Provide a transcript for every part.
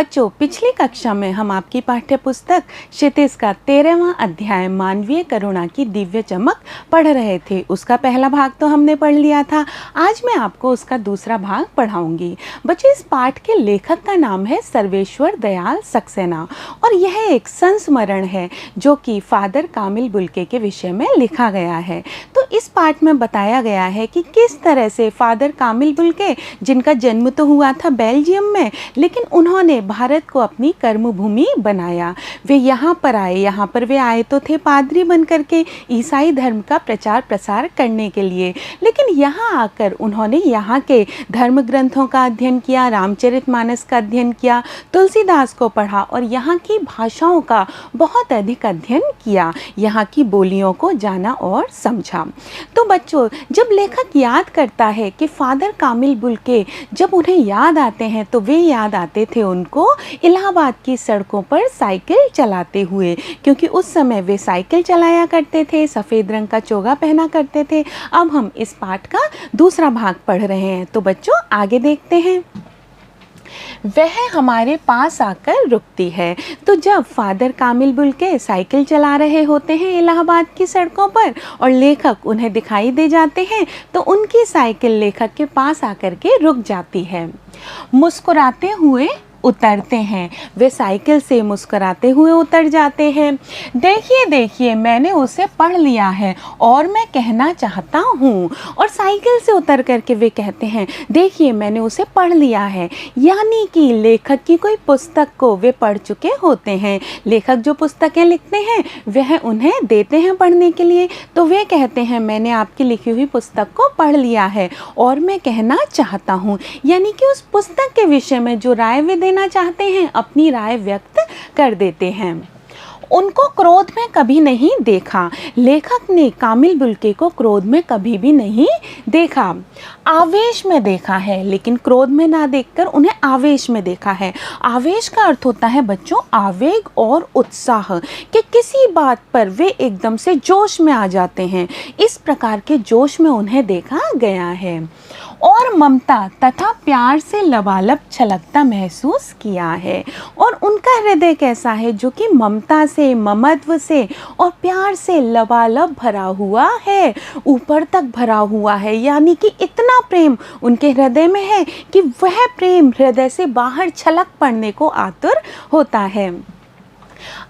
बच्चों, पिछली कक्षा में हम आपकी पाठ्य पुस्तक क्षितिज का 13वां अध्याय मानवीय करुणा की दिव्य चमक पढ़ रहे थे। उसका पहला भाग तो हमने पढ़ लिया था। आज मैं आपको उसका दूसरा भाग पढ़ाऊंगी। बच्चों, इस पाठ के लेखक का नाम है सर्वेश्वर दयाल सक्सेना और यह एक संस्मरण है जो कि फादर कामिल बुल्के के विषय में लिखा गया है। तो इस पाठ में बताया गया है कि किस तरह से फादर कामिल बुल्के, जिनका जन्म तो हुआ था बेल्जियम में, लेकिन उन्होंने भारत को अपनी कर्मभूमि बनाया। वे यहाँ पर आए। यहाँ पर वे आए तो थे पादरी बन करके ईसाई धर्म का प्रचार प्रसार करने के लिए, लेकिन यहाँ आकर उन्होंने यहाँ के धर्म ग्रंथों का अध्ययन किया, रामचरितमानस का अध्ययन किया, तुलसीदास को पढ़ा और यहाँ की भाषाओं का बहुत अधिक अध्ययन किया, यहाँ की बोलियों को जाना और समझा। तो बच्चों, जब लेखक याद करता है कि फादर कामिल बुल्के जब उन्हें याद आते हैं तो वे याद आते थे उनको इलाहाबाद की सड़कों पर साइकिल चलाते हुए, क्योंकि उस समय वे साइकिल चलाया करते थे, सफ़ेद रंग का चोगा पहना करते थे। अब हम इस पाठ का दूसरा भाग पढ़ रहे हैं, तो बच्चों आगे देखते हैं। वह हमारे पास आकर रुकती है। तो जब फादर कामिल बुल्के साइकिल चला रहे होते हैं इलाहाबाद की सड़कों पर और लेखक उन्हें दिखाई दे जाते हैं तो उनकी साइकिल लेखक के पास आकर के रुक जाती है। मुस्कुराते हुए उतरते हैं। वे साइकिल से मुस्कुराते हुए उतर जाते हैं। देखिए देखिए, मैंने उसे पढ़ लिया है और मैं कहना चाहता हूँ। और साइकिल से उतर करके वे कहते हैं, देखिए मैंने उसे पढ़ लिया है, यानी कि लेखक की कोई पुस्तक को वे पढ़ चुके होते हैं। लेखक जो पुस्तकें लिखते हैं वह उन्हें देते हैं पढ़ने के लिए, तो वे कहते हैं मैंने आपकी लिखी हुई पुस्तक को पढ़ लिया है और मैं कहना चाहता हूँ, यानी कि उस पुस्तक के विषय में जो राय वे देना चाहते हैं अपनी राय व्यक्त कर देते हैं। उनको क्रोध में कभी नहीं देखा। लेखक ने कामिल बुल्के को क्रोध में कभी भी नहीं देखा। आवेश में देखा है, लेकिन क्रोध में ना देखकर उन्हें आवेश में देखा है। आवेश का अर्थ होता है बच्चों आवेग और उत्साह, कि किसी बात पर वे एकदम से जोश में आ जाते हैं। इस प्रकार के जोश में उन्हें देखा गया है। और ममता तथा प्यार से लबालब छलकता महसूस किया है। और उनका हृदय कैसा है, जो कि ममता से, ममत्व से और प्यार से लबालब भरा हुआ है, ऊपर तक भरा हुआ है, यानी कि इतना प्रेम उनके हृदय में है कि वह प्रेम हृदय से बाहर छलक पड़ने को आतुर होता है।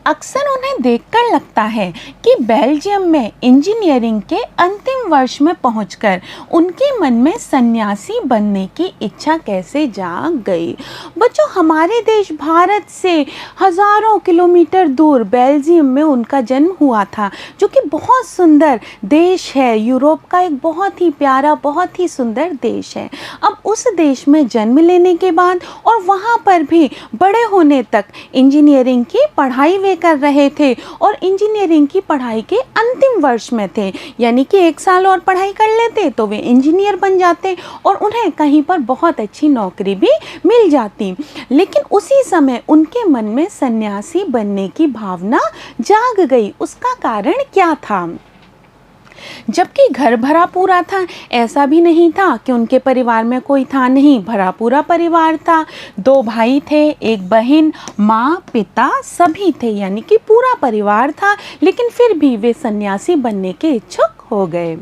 अक्सर उन्हें देखकर लगता है कि बेल्जियम में इंजीनियरिंग के अंतिम वर्ष में पहुंचकर उनके मन में सन्यासी बनने की इच्छा कैसे जाग गई। बच्चों, हमारे देश भारत से हजारों किलोमीटर दूर बेल्जियम में उनका जन्म हुआ था, जो कि बहुत सुंदर देश है, यूरोप का एक बहुत ही प्यारा, बहुत ही सुंदर देश है। अब उस देश में जन्म लेने के बाद और वहाँ पर भी बड़े होने तक इंजीनियरिंग की पढ़ाई वे कर रहे थे और इंजीनियरिंग की पढ़ाई के अंतिम वर्ष में थे, यानी कि 1 साल और पढ़ाई कर लेते तो वे इंजीनियर बन जाते और उन्हें कहीं पर बहुत अच्छी नौकरी भी मिल जाती। लेकिन उसी समय उनके मन में सन्यासी बनने की भावना जाग गई। उसका कारण क्या था? जबकि घर भरा पूरा था, ऐसा भी नहीं था कि उनके परिवार में कोई था नहीं, भरा पूरा परिवार था। 2 भाई थे, 1 बहन, माँ, पिता सभी थे, यानी कि पूरा परिवार था। लेकिन फिर भी वे सन्यासी बनने के इच्छुक हो गए।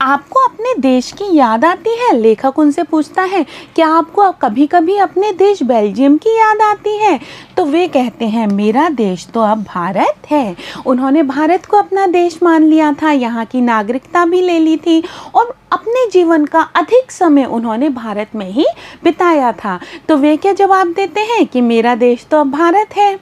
आपको अपने देश की याद आती है? लेखक उनसे पूछता है, क्या आपको कभी कभी अपने देश बेल्जियम की याद आती है? तो वे कहते हैं, मेरा देश तो अब भारत है। उन्होंने भारत को अपना देश मान लिया था, यहाँ की नागरिकता भी ले ली थी और अपने जीवन का अधिक समय उन्होंने भारत में ही बिताया था। तो वे क्या जवाब देते हैं कि मेरा देश तो अब भारत है।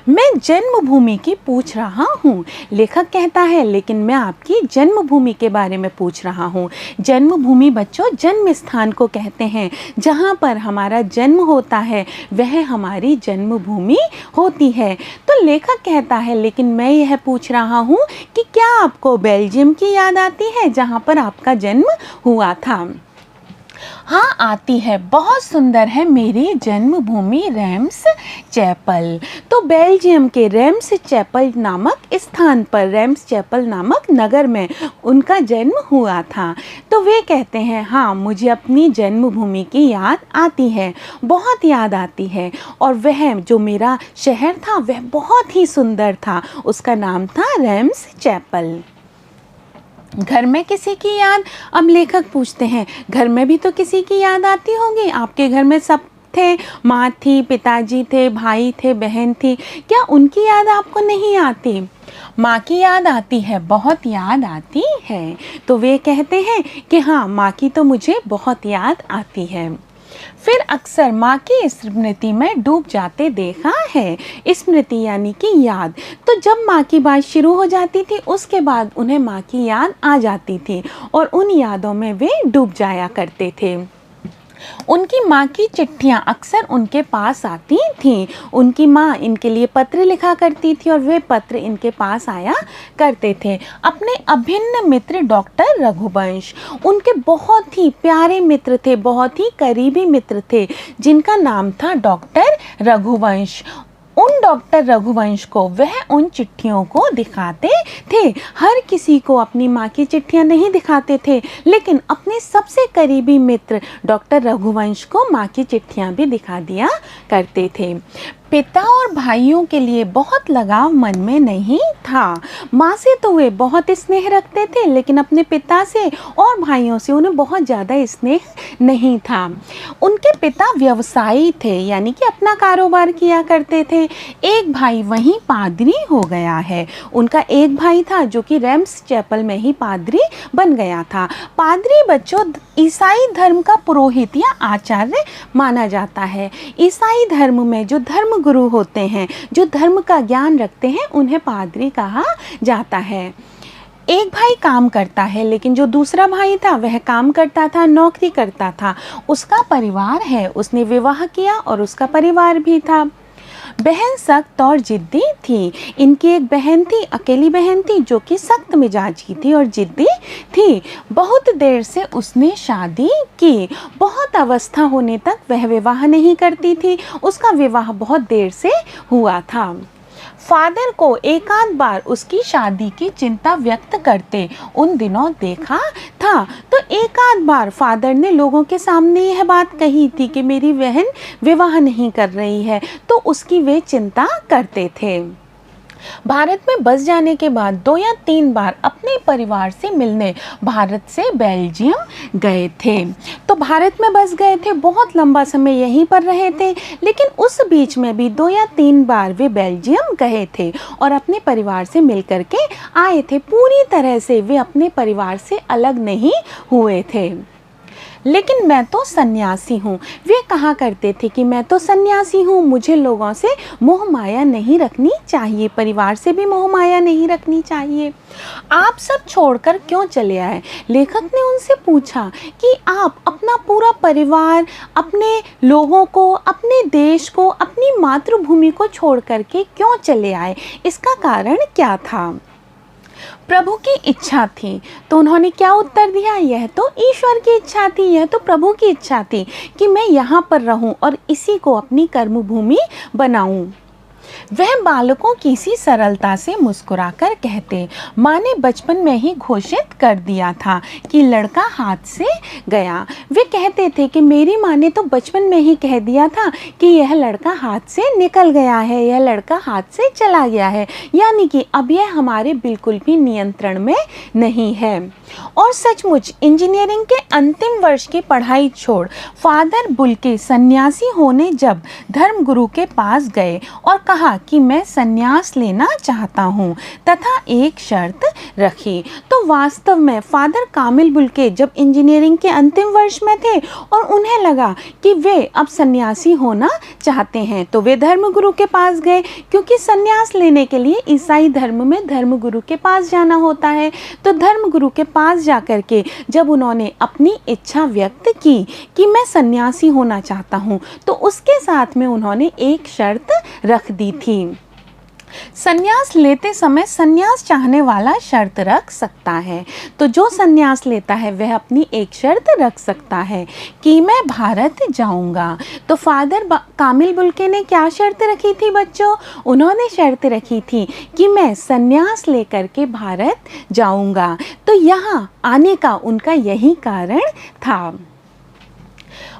मैं जन्मभूमि की पूछ रहा हूँ। लेखक कहता है, लेकिन मैं आपकी जन्मभूमि के बारे में पूछ रहा हूँ। जन्मभूमि बच्चों जन्म स्थान को कहते हैं, जहाँ पर हमारा जन्म होता है वह हमारी जन्मभूमि होती है। तो लेखक कहता है, लेकिन मैं यह पूछ रहा हूँ कि क्या आपको बेल्जियम की याद आती है, जहाँ पर आपका जन्म हुआ था? हाँ आती है, बहुत सुंदर है मेरी जन्मभूमि रेम्स चैपल। तो बेल्जियम के रेम्स चैपल नामक स्थान पर, रेम्स चैपल नामक नगर में उनका जन्म हुआ था। तो वे कहते हैं हाँ मुझे अपनी जन्मभूमि की याद आती है, बहुत याद आती है। और वह जो मेरा शहर था वह बहुत ही सुंदर था, उसका नाम था रेम्स चैपल। घर में किसी की याद, अब लेखक पूछते हैं घर में भी तो किसी की याद आती होगी, आपके घर में सब थे, माँ थी, पिताजी थे, भाई थे, बहन थी, क्या उनकी याद आपको नहीं आती? माँ की याद आती है, बहुत याद आती है। तो वे कहते हैं कि हाँ माँ की तो मुझे बहुत याद आती है। फिर अक्सर माँ की स्मृति में डूब जाते देखा है। स्मृति यानी कि याद। तो जब माँ की बात शुरू हो जाती थी उसके बाद उन्हें माँ की याद आ जाती थी और उन यादों में वे डूब जाया करते थे। उनकी माँ की चिट्ठियाँ अक्सर उनके पास आती थीं। उनकी माँ इनके लिए पत्र लिखा करती थी और वे पत्र इनके पास आया करते थे। अपने अभिन्न मित्र डॉक्टर रघुवंश, उनके बहुत ही प्यारे मित्र थे, बहुत ही करीबी मित्र थे, जिनका नाम था डॉक्टर रघुवंश। उन डॉक्टर रघुवंश को वह उन चिट्ठियों को दिखाते थे। हर किसी को अपनी माँ की चिट्ठियाँ नहीं दिखाते थे, लेकिन अपने सबसे करीबी मित्र डॉक्टर रघुवंश को माँ की चिट्ठियाँ भी दिखा दिया करते थे। पिता और भाइयों के लिए बहुत लगाव मन में नहीं था। माँ से तो वे बहुत स्नेह रखते थे, लेकिन अपने पिता से और भाइयों से उन्हें बहुत ज़्यादा स्नेह नहीं था। उनके पिता व्यवसायी थे, यानी कि अपना कारोबार किया करते थे। एक भाई वहीं पादरी हो गया है। उनका एक भाई था जो कि रेम्स चैपल में ही पादरी बन गया था। पादरी बच्चों ईसाई धर्म का पुरोहित या आचार्य माना जाता है। ईसाई धर्म में जो धर्म गुरु होते हैं, जो धर्म का ज्ञान रखते हैं, उन्हें पादरी कहा जाता है। एक भाई काम करता है, लेकिन जो दूसरा भाई था वह काम करता था, नौकरी करता था। उसका परिवार है, उसने विवाह किया और उसका परिवार भी था। बहन सख्त और जिद्दी थी। इनकी एक बहन थी, अकेली बहन थी, जो कि सख्त मिजाज की थी और जिद्दी थी। बहुत देर से उसने शादी की। बहुत अवस्था होने तक वह विवाह नहीं करती थी। उसका विवाह बहुत देर से हुआ था। फादर को एकाध बार उसकी शादी की चिंता व्यक्त करते उन दिनों देखा था। तो एकाध बार फादर ने लोगों के सामने यह बात कही थी कि मेरी बहन विवाह नहीं कर रही है, तो उसकी वे चिंता करते थे। भारत में बस जाने के बाद 2 या 3 बार अपने परिवार से मिलने भारत से बेल्जियम गए थे। तो भारत में बस गए थे, बहुत लंबा समय यहीं पर रहे थे, लेकिन उस बीच में भी 2 या 3 बार वे बेल्जियम गए थे और अपने परिवार से मिल कर के आए थे। पूरी तरह से वे अपने परिवार से अलग नहीं हुए थे। लेकिन मैं तो सन्यासी हूँ, वे कहा करते थे कि मैं तो सन्यासी हूँ, मुझे लोगों से मोह माया नहीं रखनी चाहिए, परिवार से भी मोह माया नहीं रखनी चाहिए। आप सब छोड़कर क्यों चले आए? लेखक ने उनसे पूछा कि आप अपना पूरा परिवार, अपने लोगों को, अपने देश को, अपनी मातृभूमि को छोड़ करके क्यों चले आए? इसका कारण क्या था? प्रभु की इच्छा थी। तो उन्होंने क्या उत्तर दिया? यह तो ईश्वर की इच्छा थी, यह तो प्रभु की इच्छा थी कि मैं यहाँ पर रहूं और इसी को अपनी कर्मभूमि बनाऊं। वह बालकों की सी सरलता से मुस्कुराकर कहते, माँ ने बचपन में ही घोषित कर दिया था कि लड़का हाथ से गया। वे कहते थे कि मेरी माँ ने तो बचपन में ही कह दिया था कि यह लड़का हाथ से निकल गया है, यह लड़का हाथ से चला गया है, यानी कि अब यह हमारे बिल्कुल भी नियंत्रण में नहीं है। और सचमुच इंजीनियरिंग के अंतिम वर्ष की पढ़ाई छोड़ फादर बुल्के सन्यासी होने जब धर्मगुरु के पास गए और कहा कि मैं सन्यास लेना चाहता हूँ तथा एक शर्त रखी, तो वास्तव में फादर कामिल बुल्के जब इंजीनियरिंग के अंतिम वर्ष में थे और उन्हें लगा कि वे अब सन्यासी होना चाहते हैं, तो वे धर्मगुरु के पास गए, क्योंकि सन्यास लेने के लिए ईसाई धर्म में धर्मगुरु के पास जाना होता है। तो धर्मगुरु के पास जाकर के जब उन्होंने अपनी इच्छा व्यक्त की कि मैं सन्यासी होना चाहता हूँ, तो उसके साथ में उन्होंने एक शर्त रख दी थी। संन्यास लेते समय संन्यास चाहने वाला शर्त रख सकता है। तो जो संन्यास लेता है वह अपनी एक शर्त रख सकता है कि मैं भारत जाऊंगा। तो फादर कामिल बुल्के ने क्या शर्त रखी थी बच्चों? उन्होंने शर्त रखी थी कि मैं संन्यास लेकर के भारत जाऊंगा। तो यहाँ आने का उनका यही कारण था।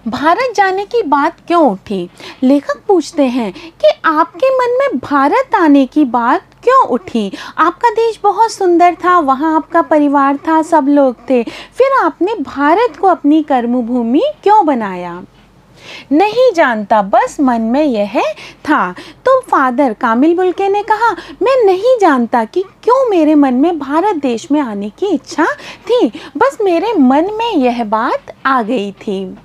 भारत जाने की बात क्यों उठी? लेखक पूछते हैं कि आपके मन में भारत आने की बात क्यों उठी? आपका देश बहुत सुंदर था, वहाँ आपका परिवार था, सब लोग थे, फिर आपने भारत को अपनी कर्मभूमि क्यों बनाया? नहीं जानता, बस मन में यह था। तो फादर कामिल बुल्के ने कहा, मैं नहीं जानता कि क्यों मेरे मन में भारत देश में आने की इच्छा थी, बस मेरे मन में यह बात आ गई थी।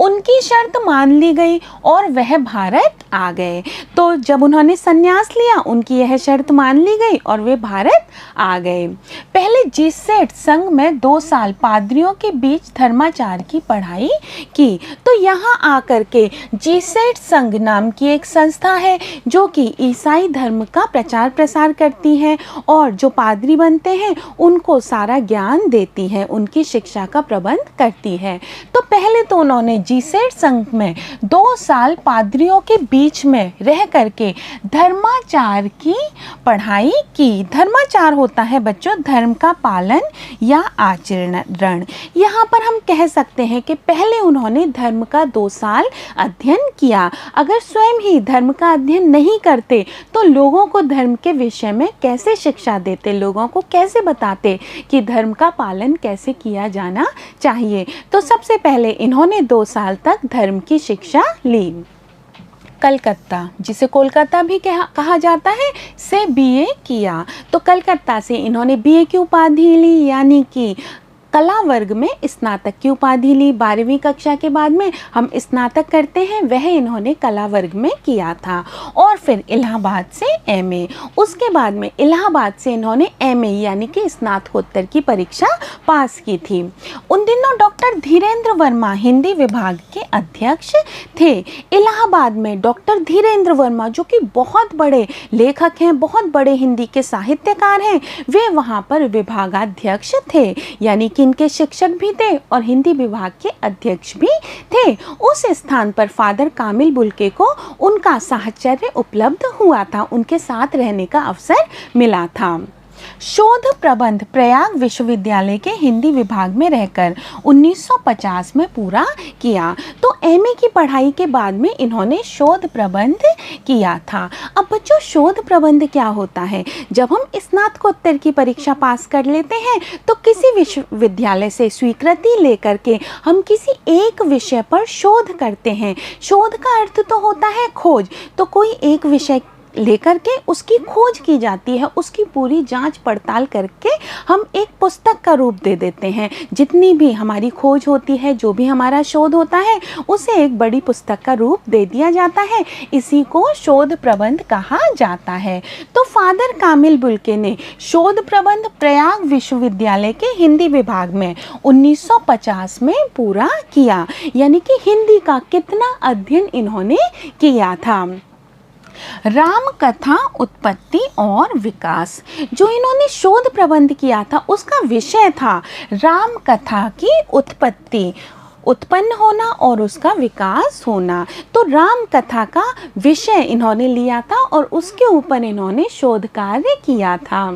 उनकी शर्त मान ली गई और वह भारत आ गए। तो जब उन्होंने संन्यास लिया, उनकी यह शर्त मान ली गई और वे भारत आ गए। पहले जीसेट संघ में 2 साल पादरियों के बीच धर्माचार की पढ़ाई की। तो यहाँ आकर के जीसेट संघ नाम की एक संस्था है जो कि ईसाई धर्म का प्रचार प्रसार करती है और जो पादरी बनते हैं उनको सारा ज्ञान देती है, उनकी शिक्षा का प्रबंध करती है। तो पहले तो उन्होंने जीसेट संघ में 2 साल पादरियों के बीच में रह करके धर्माचार की पढ़ाई की। धर्माचार होता है बच्चों धर्म का पालन या आचरण। यहाँ पर हम कह सकते हैं कि पहले उन्होंने धर्म का 2 साल अध्ययन किया। अगर स्वयं ही धर्म का अध्ययन नहीं करते तो लोगों को धर्म के विषय में कैसे शिक्षा देते, लोगों को कैसे बताते कि धर्म का पालन कैसे किया जाना चाहिए। तो सबसे पहले इन्होंने 2 साल तक धर्म की शिक्षा ली। कलकत्ता, जिसे कोलकाता भी कहा जाता है, से बीए किया। तो कलकत्ता से इन्होंने बीए की उपाधि ली, यानी कि कला वर्ग में स्नातक की उपाधि ली। 12वीं कक्षा के बाद में हम स्नातक करते हैं, वह इन्होंने कला वर्ग में किया था। और फिर इलाहाबाद से एमए, उसके बाद में इलाहाबाद से इन्होंने एमए यानी कि स्नातकोत्तर की परीक्षा पास की थी। उन दिनों डॉक्टर धीरेन्द्र वर्मा हिंदी विभाग के अध्यक्ष थे। इलाहाबाद में डॉक्टर धीरेन्द्र वर्मा जो कि बहुत बड़े लेखक हैं, बहुत बड़े हिंदी के साहित्यकार हैं, वे वहाँ पर विभागाध्यक्ष थे, यानी इनके शिक्षक भी थे और हिंदी विभाग के अध्यक्ष भी थे। उस स्थान पर फादर कामिल बुल्के को उनका साहचर्य उपलब्ध हुआ था, उनके साथ रहने का अवसर मिला था। शोध प्रबंध प्रयाग विश्वविद्यालय के हिंदी विभाग में रहकर 1950 में पूरा किया। तो एमए की पढ़ाई के बाद में इन्होंने शोध प्रबंध किया था। अब बच्चों शोध प्रबंध क्या होता है? जब हम स्नातकोत्तर की परीक्षा पास कर लेते हैं तो किसी विश्वविद्यालय से स्वीकृति लेकर के हम किसी एक विषय पर शोध करते हैं। शोध का अर्थ तो होता है खोज। तो कोई एक विषय लेकर के उसकी खोज की जाती है, उसकी पूरी जांच पड़ताल करके हम एक पुस्तक का रूप दे देते हैं। जितनी भी हमारी खोज होती है, जो भी हमारा शोध होता है, उसे एक बड़ी पुस्तक का रूप दे दिया जाता है। इसी को शोध प्रबंध कहा जाता है। तो फादर कामिल बुल्के ने शोध प्रबंध प्रयाग विश्वविद्यालय के हिंदी विभाग में 1950 में पूरा किया, यानी कि हिंदी का कितना अध्ययन इन्होंने किया था। राम कथा उत्पत्ति और विकास, जो इन्होंने शोध प्रबंध किया था उसका विषय था राम कथा की उत्पत्ति, उत्पन्न होना और उसका विकास होना। तो राम कथा का विषय इन्होंने लिया था और उसके ऊपर इन्होंने शोध कार्य किया था।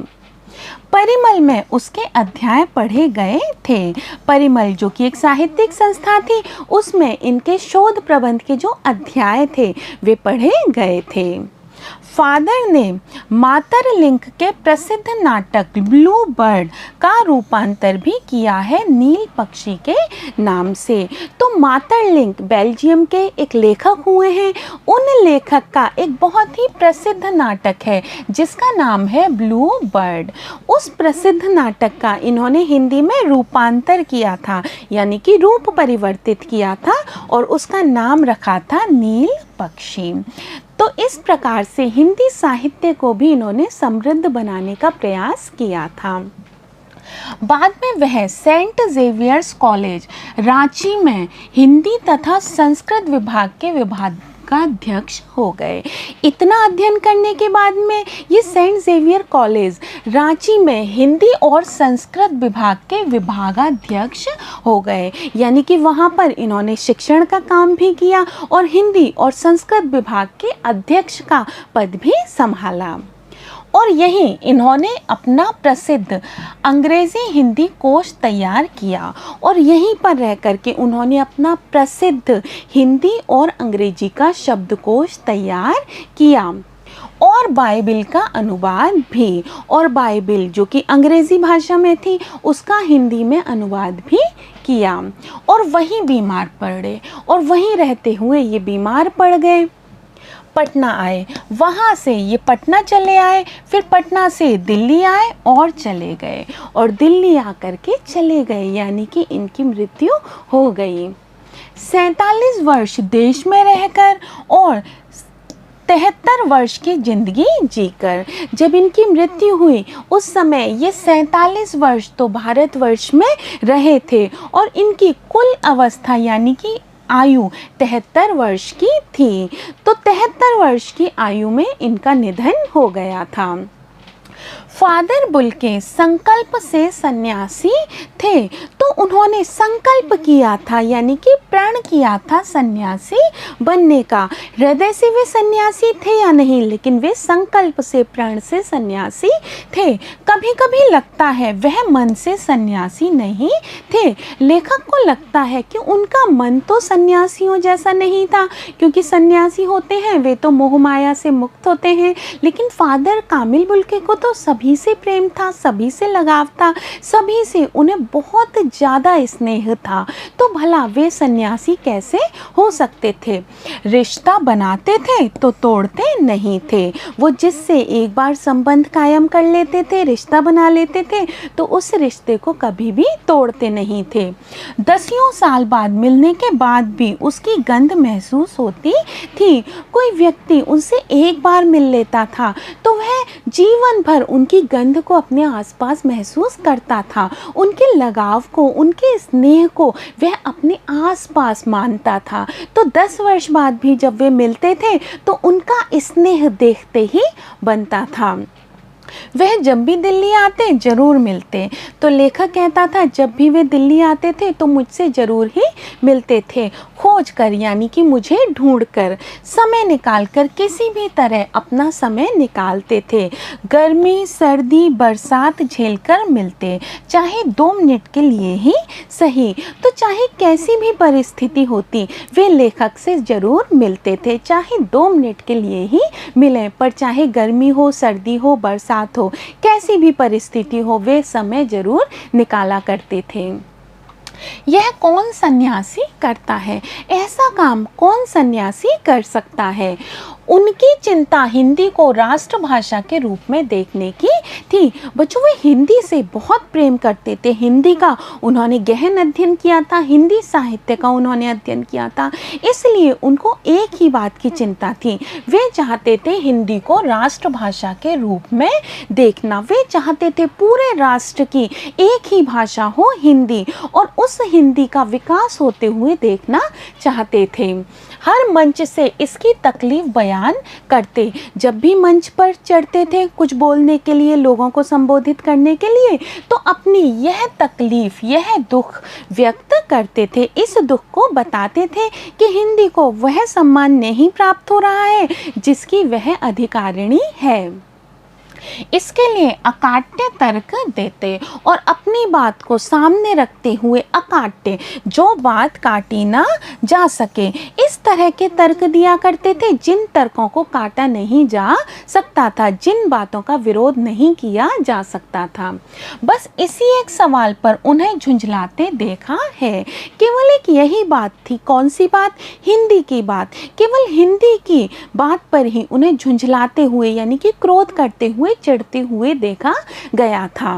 परिमल में उसके अध्याय पढ़े गए थे। परिमल जो कि एक साहित्यिक संस्था थी, उसमें इनके शोध प्रबंध के जो अध्याय थे वे पढ़े गए थे। फादर ने मातरलिंक के प्रसिद्ध नाटक ब्लू बर्ड का रूपांतर भी किया है नील पक्षी के नाम से। तो मातरलिंक बेल्जियम के एक लेखक हुए हैं। उन लेखक का एक बहुत ही प्रसिद्ध नाटक है जिसका नाम है ब्लू बर्ड। उस प्रसिद्ध नाटक का इन्होंने हिंदी में रूपांतर किया था, यानी कि रूप परिवर्तित किया था और उसका नाम रखा था नील पक्षी। तो इस प्रकार से हिंदी साहित्य को भी इन्होंने समृद्ध बनाने का प्रयास किया था। बाद में वह सेंट जेवियर्स कॉलेज रांची में हिंदी तथा संस्कृत विभाग के विभाग का अध्यक्ष हो गए। इतना अध्ययन करने के बाद में ये सेंट जेवियर कॉलेज रांची में हिंदी और संस्कृत विभाग के विभागाध्यक्ष हो गए, यानी कि वहाँ पर इन्होंने शिक्षण का काम भी किया और हिंदी और संस्कृत विभाग के अध्यक्ष का पद भी संभाला। और यहीं इन्होंने अपना प्रसिद्ध अंग्रेज़ी हिंदी कोश तैयार किया और यहीं पर रह कर के उन्होंने अपना प्रसिद्ध हिंदी और अंग्रेजी का शब्दकोश तैयार किया और बाइबिल का अनुवाद भी, और बाइबिल जो कि अंग्रेज़ी भाषा में थी उसका हिंदी में अनुवाद भी किया। और वहीं बीमार पड़े और वहीं रहते हुए ये बीमार पड़ गए। पटना आए, वहाँ से ये पटना चले आए, फिर पटना से दिल्ली आए और चले गए, और दिल्ली आकर के चले गए, यानी कि इनकी मृत्यु हो गई। 47 वर्ष देश में रहकर और 73 वर्ष की ज़िंदगी जीकर जब इनकी मृत्यु हुई उस समय ये 47 वर्ष तो भारतवर्ष में रहे थे और इनकी कुल अवस्था यानी कि आयु 73 वर्ष की थी। तो 73 वर्ष की आयु में इनका निधन हो गया था। फादर बुल्के संकल्प से सन्यासी थे, तो उन्होंने संकल्प किया था यानी कि प्रण किया था सन्यासी बनने का। हृदय से वे सन्यासी थे या नहीं, लेकिन वे संकल्प से प्रण से सन्यासी थे। कभी कभी लगता है वह मन से सन्यासी नहीं थे। लेखक को लगता है कि उनका मन तो सन्यासियों जैसा नहीं था, क्योंकि सन्यासी होते हैं वे तो मोह माया से मुक्त होते हैं, लेकिन फादर कामिल बुल्के को तो सभी से प्रेम था, सभी से लगाव था, सभी से उन्हें बहुत ज़्यादा स्नेह था। तो भला वे सन्यासी कैसे हो सकते थे? रिश्ता बनाते थे तो तोड़ते नहीं थे। वो जिससे एक बार संबंध कायम कर लेते थे, रिश्ता बना लेते थे, तो उस रिश्ते को कभी भी तोड़ते नहीं थे। 10 साल बाद मिलने के बाद भी उसकी गंध महसूस होती थी। कोई व्यक्ति उनसे एक बार मिल लेता था तो वह जीवन भर उनकी गंध को अपने आसपास महसूस करता था। उनके लगाव को, उनके स्नेह को वह अपने आसपास मानता था। तो 10 वर्ष बाद भी जब वे मिलते थे तो उनका स्नेह देखते ही बनता था। वह जब भी दिल्ली आते जरूर मिलते। तो लेखक कहता था जब भी वे दिल्ली आते थे तो मुझसे ज़रूर ही मिलते थे, खोज कर यानी कि मुझे ढूंढ कर, समय निकाल कर, किसी भी तरह अपना समय निकालते थे। गर्मी, सर्दी, बरसात झेल कर मिलते, चाहे 2 मिनट के लिए ही सही। तो चाहे कैसी भी परिस्थिति होती वे लेखक से ज़रूर मिलते थे, चाहे 2 मिनट के लिए ही मिलें, पर चाहे गर्मी हो, सर्दी हो, बरसात हो, कैसी भी परिस्थिति हो, वे समय जरूर निकाला करते थे। यह कौन सन्यासी करता है? ऐसा काम कौन सन्यासी कर सकता है? उनकी चिंता हिंदी को राष्ट्रभाषा के रूप में देखने की थी। बच्चों, वे हिंदी से बहुत प्रेम करते थे। हिंदी का उन्होंने गहन अध्ययन किया था, हिंदी साहित्य का उन्होंने अध्ययन किया था, इसलिए उनको एक ही बात की चिंता थी। वे चाहते थे हिंदी को राष्ट्रभाषा के रूप में देखना। वे चाहते थे पूरे राष्ट्र की एक ही भाषा हो हिंदी, और उस हिंदी का विकास होते हुए देखना चाहते थे। हर मंच से इसकी तकलीफ बयान करते। जब भी मंच पर चढ़ते थे कुछ बोलने के लिए, लोगों को संबोधित करने के लिए, तो अपनी यह तकलीफ, यह दुख व्यक्त करते थे। इस दुख को बताते थे कि हिंदी को वह सम्मान नहीं प्राप्त हो रहा है जिसकी वह अधिकारिणी है। इसके लिए अकाट्य तर्क देते और अपनी बात को सामने रखते हुए अकाट्य, जो बात काटी ना जा सके, इस तरह के तर्क दिया करते थे जिन तर्कों को काटा नहीं जा सकता था, जिन बातों का विरोध नहीं किया जा सकता था। बस इसी एक सवाल पर उन्हें झुंझलाते देखा है। केवल एक यही बात थी। कौन सी बात? हिंदी की बात। केवल हिंदी की बात पर ही उन्हें झुंझलाते हुए यानी कि क्रोध करते हुए, चिढ़ते हुए देखा गया था।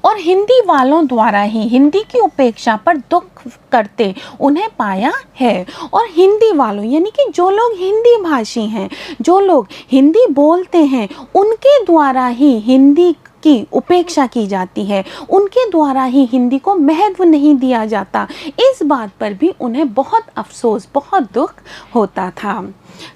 और हिंदी वालों द्वारा ही हिंदी की उपेक्षा पर दुख करते उन्हें पाया है। और हिंदी वालों यानी कि जो लोग हिंदी भाषी हैं, जो लोग हिंदी बोलते हैं, उनके द्वारा ही हिंदी की उपेक्षा की जाती है, उनके द्वारा ही हिंदी को महत्व नहीं दिया जाता। इस बात पर भी उन्हें बहुत अफसोस, बहुत दुख होता था।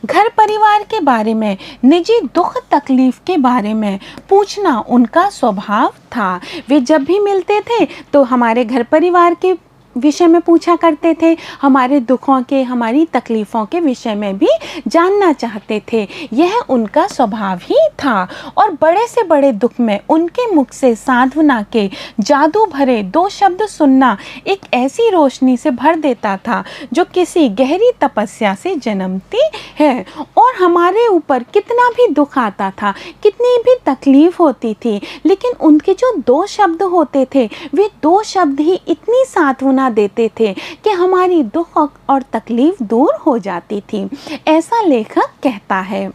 घर परिवार के बारे में, निजी दुख तकलीफ के बारे में पूछना उनका स्वभाव था। वे जब भी मिलते थे तो हमारे घर परिवार के विषय में पूछा करते थे, हमारे दुखों के, हमारी तकलीफ़ों के विषय में भी जानना चाहते थे। यह उनका स्वभाव ही था। और बड़े से बड़े दुख में उनके मुख से सांत्वना के जादू भरे 2 शब्द सुनना एक ऐसी रोशनी से भर देता था जो किसी गहरी तपस्या से जन्मती है। और हमारे ऊपर कितना भी दुख आता था, कितनी भी तकलीफ़ होती थी, लेकिन उनके जो 2 शब्द होते थे, वे 2 शब्द ही इतनी सांत्वना देते थे कि हमारी दुख और तकलीफ दूर हो जाती थी। ऐसा लेखक कहता है।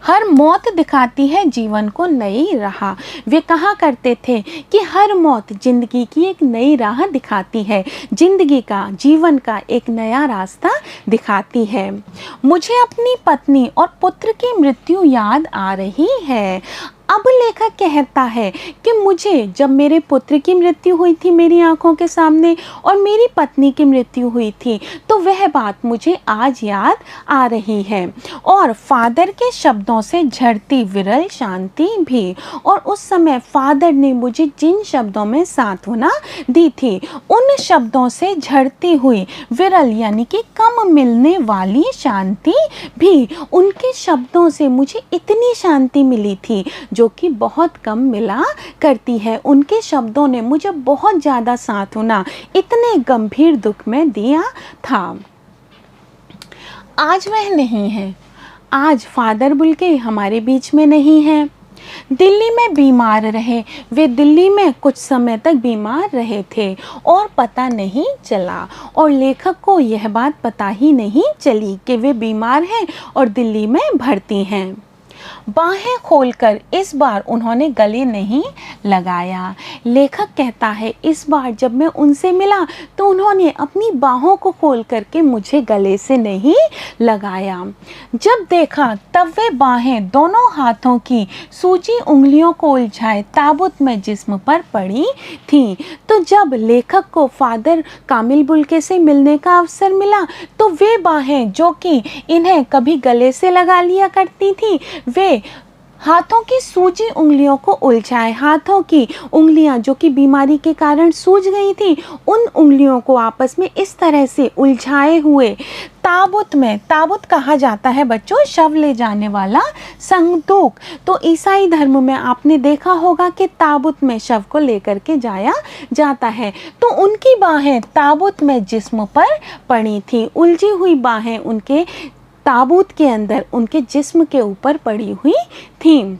हर मौत दिखाती है जीवन को नई राह। वे कहा करते थे कि हर मौत जिंदगी की एक नई राह दिखाती है, जिंदगी का, जीवन का एक नया रास्ता दिखाती है। मुझे अपनी पत्नी और पुत्र की मृत्यु याद आ रही है। अब लेखक कहता है कि मुझे जब मेरे पुत्र की मृत्यु हुई थी मेरी आंखों के सामने और मेरी पत्नी की मृत्यु हुई थी, तो वह बात मुझे आज याद आ रही है। और फादर के शब्दों से झड़ती विरल शांति भी। और उस समय फादर ने मुझे जिन शब्दों में सांत्वना दी थी, उन शब्दों से झड़ती हुई विरल यानी कि कम मिलने वाली शांति भी, उनके शब्दों से मुझे इतनी शांति मिली थी जो कि बहुत कम मिला करती है। उनके शब्दों ने मुझे बहुत ज़्यादा सांत्वना इतने गंभीर दुख में दिया था। आज वह नहीं है। आज फादर बुल्के हमारे बीच में नहीं हैं। दिल्ली में बीमार रहे। वे दिल्ली में कुछ समय तक बीमार रहे थे और पता नहीं चला, और लेखक को यह बात पता ही नहीं चली कि वे बीमार हैं और दिल्ली में भर्ती हैं। बाहें खोलकर इस बार उन्होंने गले नहीं लगाया। लेखक कहता है, इस बार जब मैं उनसे मिला तो उन्होंने अपनी बाहों को खोल करके मुझे गले से नहीं लगाया। जब देखा तब वे बाहें दोनों हाथों की सूजी उंगलियों को उलझाए ताबूत में जिस्म पर पड़ी थीं। तो जब लेखक को फादर कामिल बुल्के से मिलने का अवसर मिला तो वे बाहें जो कि इन्हें कभी गले से लगा लिया करती थी, वे हाथों की सूजी उंगलियों को उलझाए, हाथों की उंगलियां जो कि बीमारी के कारण सूज गई थी, उन उंगलियों को आपस में इस तरह से उलझाए हुए ताबूत में, ताबूत कहा जाता है बच्चों शव ले जाने वाला संदूक। तो ईसाई धर्म में आपने देखा होगा कि ताबूत में शव को लेकर के जाया जाता है। तो उनकी बाहें ताबूत में जिस्म पर पड़ी थी, उलझी हुई बाहें उनके ताबूत के अंदर उनके जिस्म के ऊपर पड़ी हुई थी।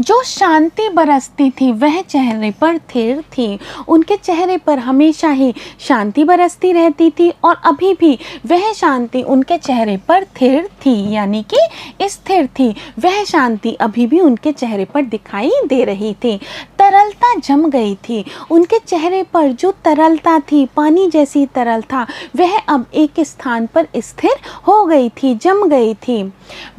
जो शांति बरसती थी वह चेहरे पर स्थिर थी। उनके चेहरे पर हमेशा ही शांति बरसती रहती थी और अभी भी वह शांति उनके चेहरे पर स्थिर थी, यानी कि स्थिर थी। वह शांति अभी भी उनके चेहरे पर दिखाई दे रही थी। तरलता जम गई थी उनके चेहरे पर। जो तरलता थी, पानी जैसी तरलता, वह अब एक स्थान पर स्थिर हो गई थी, जम गई थी।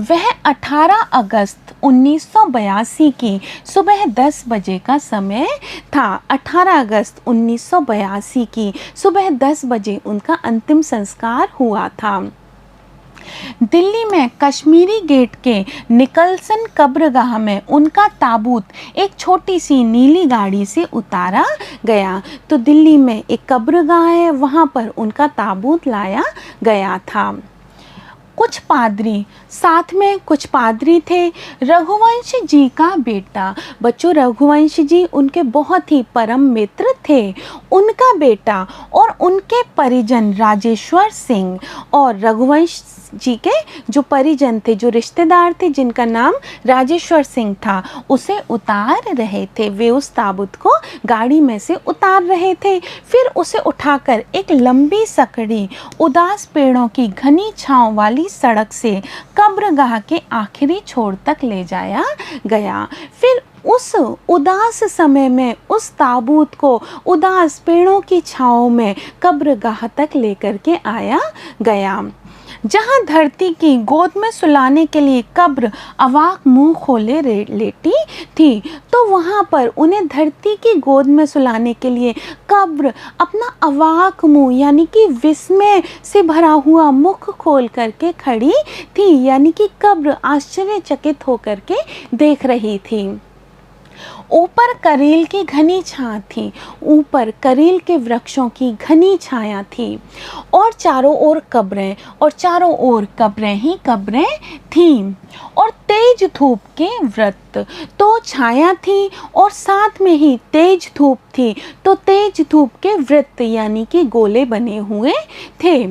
वह 18 अगस्त 1982 की सुबह 10 बजे का समय था। 18 अगस्त 1982 की सुबह 10 बजे उनका अंतिम संस्कार हुआ था। दिल्ली में कश्मीरी गेट के निकलसन कब्रगाह में उनका ताबूत एक छोटी सी नीली गाड़ी से उतारा गया। तो दिल्ली में एक कब्रगाह है, वहाँ पर उनका ताबूत लाया गया था। कुछ पादरी, साथ में कुछ पादरी थे। रघुवंश जी का बेटा, बच्चों रघुवंश जी उनके बहुत ही परम मित्र थे। उनका बेटा और उनके परिजन राजेश्वर सिंह और रघुवंश जी के जो परिजन थे, जो रिश्तेदार थे जिनका नाम राजेश्वर सिंह था, उसे उतार रहे थे। वे उस ताबूत को गाड़ी में से उतार रहे थे। फिर उसे उठाकर एक लंबी सकड़ी उदास पेड़ों की घनी छांव वाली सड़क से कब्रगाह के आखिरी छोर तक ले जाया गया। फिर उस उदास समय में उस ताबूत को उदास पेड़ों की छांव में कब्रगाह तक लेकर के आया गया। जहाँ धरती की गोद में सुलाने के लिए कब्र अवाक मुंह खोले लेटी थी, तो वहाँ पर उन्हें धरती की गोद में सुलाने के लिए कब्र अपना अवाक मुंह यानी कि विस्मय से भरा हुआ मुख खोल करके खड़ी थी, यानी कि कब्र आश्चर्यचकित होकर के देख रही थी। ऊपर करील की घनी छां थी, ऊपर करील के वृक्षों की घनी छाया थी और चारों ओर कब्रें और चारों ओर कब्रें ही कब्रें थीं और तेज धूप के व्रत। तो छाया थी और साथ में ही तेज धूप थी, तो तेज धूप के वृत्त यानी कि गोले बने हुए थे।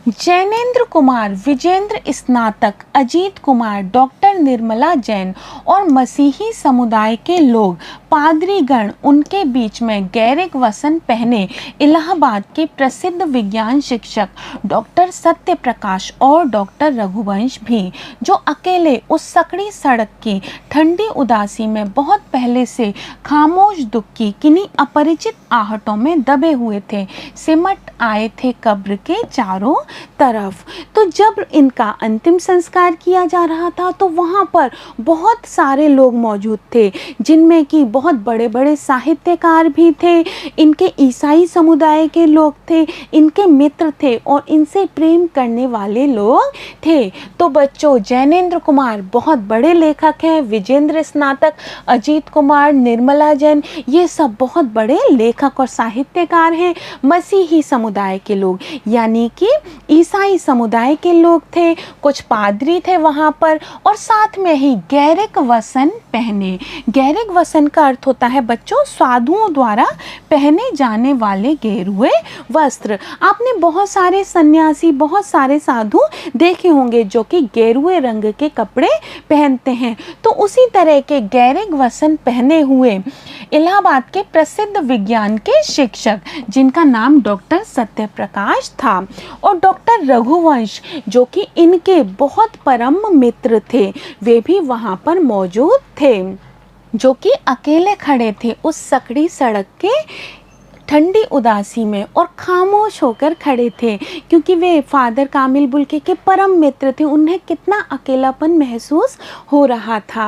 जैनेन्द्र कुमार, विजेंद्र स्नातक, अजीत कुमार, डॉक्टर निर्मला जैन और मसीही समुदाय के लोग, पादरीगण, उनके बीच में गैरिक वसन पहने इलाहाबाद के प्रसिद्ध विज्ञान शिक्षक डॉक्टर सत्य प्रकाश और डॉक्टर रघुवंश भी, जो अकेले उस सकड़ी सड़क की ठंडी उदासी में बहुत पहले से खामोश दुख की किन्हीं अपरिचित आहटों में दबे हुए थे, सिमट आए थे कब्र के चारों तरफ। तो जब इनका अंतिम संस्कार किया जा रहा था तो वहाँ पर बहुत सारे लोग मौजूद थे, जिनमें कि बहुत बड़े बड़े साहित्यकार भी थे, इनके ईसाई समुदाय के लोग थे, इनके मित्र थे और इनसे प्रेम करने वाले लोग थे। तो बच्चों, जैनेन्द्र कुमार बहुत बड़े लेखक हैं, विजेंद्र स्नातक, अजीत कुमार, निर्मला जैन, ये सब बहुत बड़े लेखक और साहित्यकार हैं। मसीही समुदाय के लोग यानी कि ईसाई समुदाय के लोग थे, कुछ पादरी थे वहाँ पर और साथ में ही गैरिक वसन पहने। गैरिक वसन का अर्थ होता है बच्चों साधुओं द्वारा पहने जाने वाले गेरुए वस्त्र। आपने बहुत सारे सन्यासी, बहुत सारे साधु देखे होंगे जो कि गेरुए रंग के कपड़े पहनते हैं। तो उसी तरह के गैरिक वसन पहने हुए इलाहाबाद के प्रसिद्ध विज्ञान के शिक्षक, जिनका नाम डॉक्टर सत्य प्रकाश था, और डॉक्टर रघुवंश जो कि इनके बहुत परम मित्र थे, वे भी वहाँ पर मौजूद थे, जो कि अकेले खड़े थे उस सकड़ी सड़क के ठंडी उदासी में और खामोश होकर खड़े थे, क्योंकि वे फादर कामिल बुल्के के परम मित्र थे। उन्हें कितना अकेलापन महसूस हो रहा था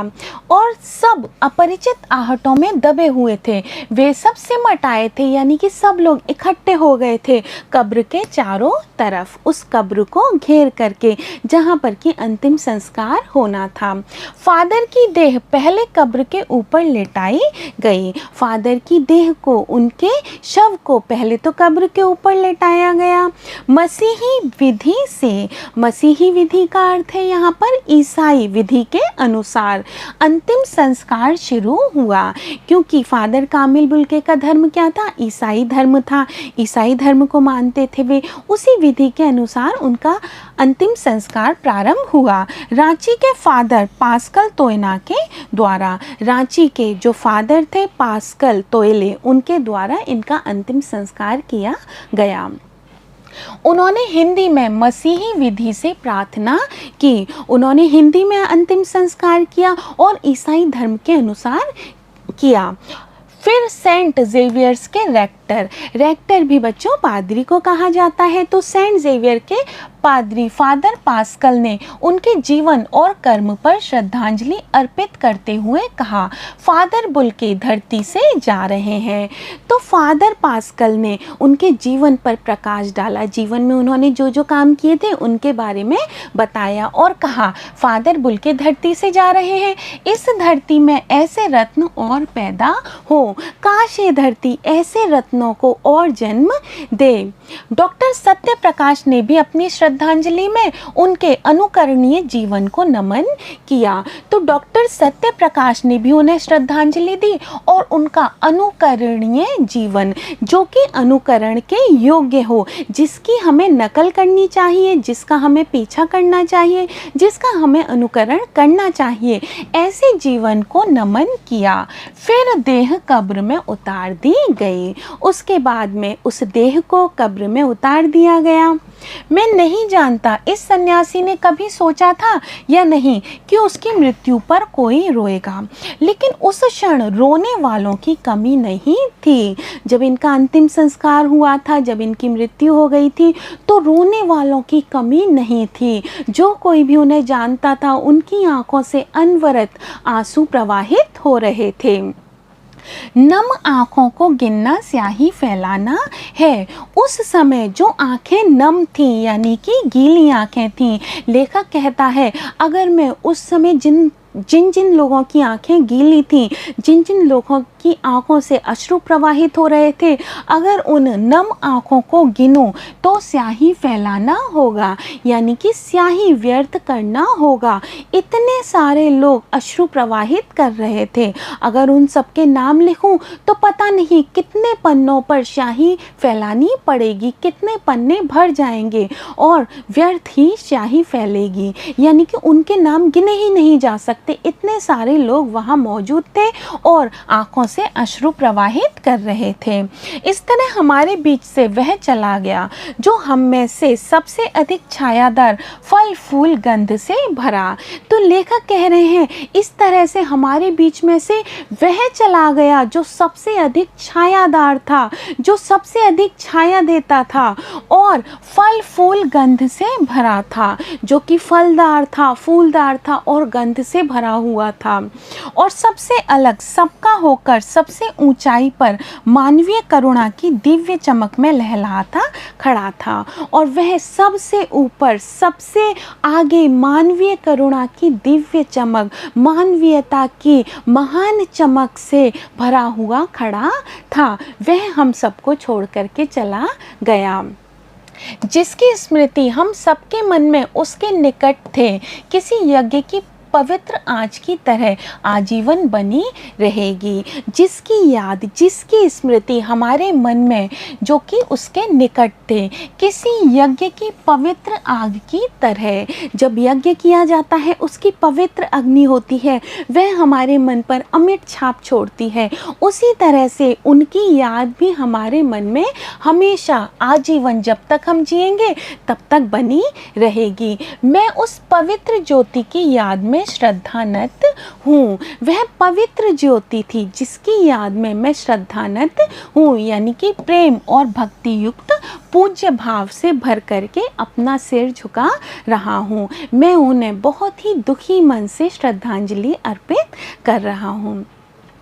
और सब अपरिचित आहटों में दबे हुए थे। वे सब सिमट आए थे, यानी कि सब लोग इकट्ठे हो गए थे कब्र के चारों तरफ, उस कब्र को घेर करके जहाँ पर कि अंतिम संस्कार होना था। फादर की देह पहले कब्र के ऊपर लेटाई गई। फादर की देह को, उनके शव को पहले तो कब्र के ऊपर लेटाया गया। मसीही विधि से, मसीही विधि का अर्थ है यहाँ पर ईसाई विधि के अनुसार अंतिम संस्कार शुरू हुआ, क्योंकि फादर कामिल बुल्के का धर्म क्या था? ईसाई धर्म था। ईसाई धर्म को मानते थे वे, उसी विधि के अनुसार उनका अंतिम संस्कार प्रारंभ हुआ। रांची के फादर पास्कल तोयना के द्वारा, रांची के जो फादर थे पास्कल तोयले, उनके द्वारा इनका अंतिम संस्कार किया गया। उन्होंने हिंदी में मसीही विधि से प्रार्थना की, उन्होंने हिंदी में अंतिम संस्कार किया और ईसाई धर्म के अनुसार किया। फिर सेंट जेवियर्स के रेक्टर, रेक्टर भी बच्चों पादरी को कहा जाता है, तो सेंट जेवियर के पादरी फादर पास्कल ने उनके जीवन और कर्म पर श्रद्धांजलि अर्पित करते हुए कहा, फादर बुल्के धरती से जा रहे हैं। तो फादर पास्कल ने उनके जीवन पर प्रकाश डाला, जीवन में उन्होंने जो जो काम किए थे उनके बारे में बताया और कहा, फादर बुल्के धरती से जा रहे हैं, इस धरती में ऐसे रत्न और पैदा हो, काश ये धरती ऐसे रत्नों को और जन्म दे। डॉक्टर सत्य प्रकाश ने भी अपनी श्रद्धांजलि में उनके अनुकरणीय जीवन को नमन किया। तो डॉक्टर सत्य प्रकाश ने भी उन्हें श्रद्धांजलि दी और उनका अनुकरणीय जीवन, जो कि अनुकरण के योग्य हो, जिसकी हमें नकल करनी चाहिए, जिसका हमें पीछा करना चाहिए, जिसका हमें अनुकरण करना चाहिए, ऐसे जीवन को नमन किया। फिर देह कब्र में उतार दी गई। उसके बाद में उस देह को कब्र में उतार दिया गया। मैं नहीं जानता इस सन्यासी ने कभी सोचा था या नहीं कि उसकी मृत्यु पर कोई रोएगा, लेकिन उस क्षण रोने वालों की कमी नहीं थी। जब इनका अंतिम संस्कार हुआ था, जब इनकी मृत्यु हो गई थी, तो रोने वालों की कमी नहीं थी। जो कोई भी उन्हें जानता था, उनकी आंखों से अनवरत आंसू प्रवाहित हो रहे थे। नम आँखों को गिनना स्याही फैलाना है। उस समय जो आँखें नम थीं, यानी कि गीली आँखें थीं, लेखक कहता है अगर मैं उस समय जिन जिन लोगों की आंखें गीली थीं, जिन जिन लोगों की आंखों से अश्रु प्रवाहित हो रहे थे, अगर उन नम आंखों को गिनूं तो स्याही फैलाना होगा, यानी कि स्याही व्यर्थ करना होगा। इतने सारे लोग अश्रु प्रवाहित कर रहे थे, अगर उन सबके नाम लिखूं तो पता नहीं कितने पन्नों पर स्याही फैलानी पड़ेगी, कितने पन्ने भर जाएंगे और व्यर्थ ही स्याही फैलेगी, यानी कि उनके नाम गिने ही नहीं जा सकते। इतने सारे लोग वहाँ मौजूद थे और आंखों से अश्रु प्रवाहित कर रहे थे। इस तरह हमारे बीच से वह चला गया जो हम में से सबसे अधिक छायादार फल फूल गंध से भरा। तो लेखक कह रहे हैं इस तरह से हमारे बीच में से वह चला गया जो सबसे अधिक छायादार था, जो सबसे अधिक छाया देता था और फल फूल गंध से भरा था, जो कि फलदार था, फूलदार था और गंध से भरा हुआ था और सबसे अलग, सबका होकर सबसे ऊंचाई पर मानवीय करुणा की दिव्य चमक में लहलहाता खड़ा था। और वह सबसे ऊपर, सबसे आगे मानवीय करुणा की दिव्य चमक, मानवीयता की महान चमक से भरा हुआ खड़ा था। वह हम सबको छोड़ करके चला गया, जिसकी स्मृति हम सबके मन में उसके निकट थे, किसी यज्ञ की पवित्र आँच की तरह आजीवन बनी रहेगी। जिसकी याद, जिसकी स्मृति हमारे मन में, जो कि उसके निकट थे, किसी यज्ञ की पवित्र आग की तरह। जब यज्ञ किया जाता है, उसकी पवित्र अग्नि होती है, वह हमारे मन पर अमिट छाप छोड़ती है। उसी तरह से उनकी याद भी हमारे मन में हमेशा आजीवन, जब तक हम जिएंगे तब तक बनी रहेगी। मैं उस पवित्र ज्योति की याद में श्रद्धानत हूँ। वह पवित्र ज्योति थी जिसकी याद में मैं श्रद्धानत हूँ, यानी कि प्रेम और भक्ति युक्त पूज्य भाव से भर करके अपना सिर झुका रहा हूँ। मैं उन्हें बहुत ही दुखी मन से श्रद्धांजलि अर्पित कर रहा हूँ।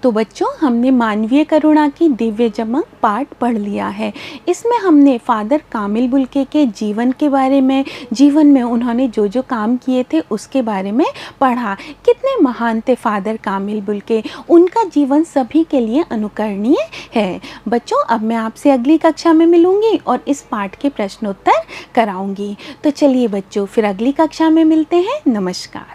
तो बच्चों, हमने मानवीय करुणा की दिव्य चमक पाठ पढ़ लिया है। इसमें हमने फादर कामिल बुल्के के जीवन के बारे में, जीवन में उन्होंने जो जो काम किए थे उसके बारे में पढ़ा। कितने महान थे फादर कामिल बुल्के, उनका जीवन सभी के लिए अनुकरणीय है। बच्चों, अब मैं आपसे अगली कक्षा में मिलूँगी और इस पाठ के प्रश्नोत्तर कराऊँगी। तो चलिए बच्चों, फिर अगली कक्षा में मिलते हैं। नमस्कार।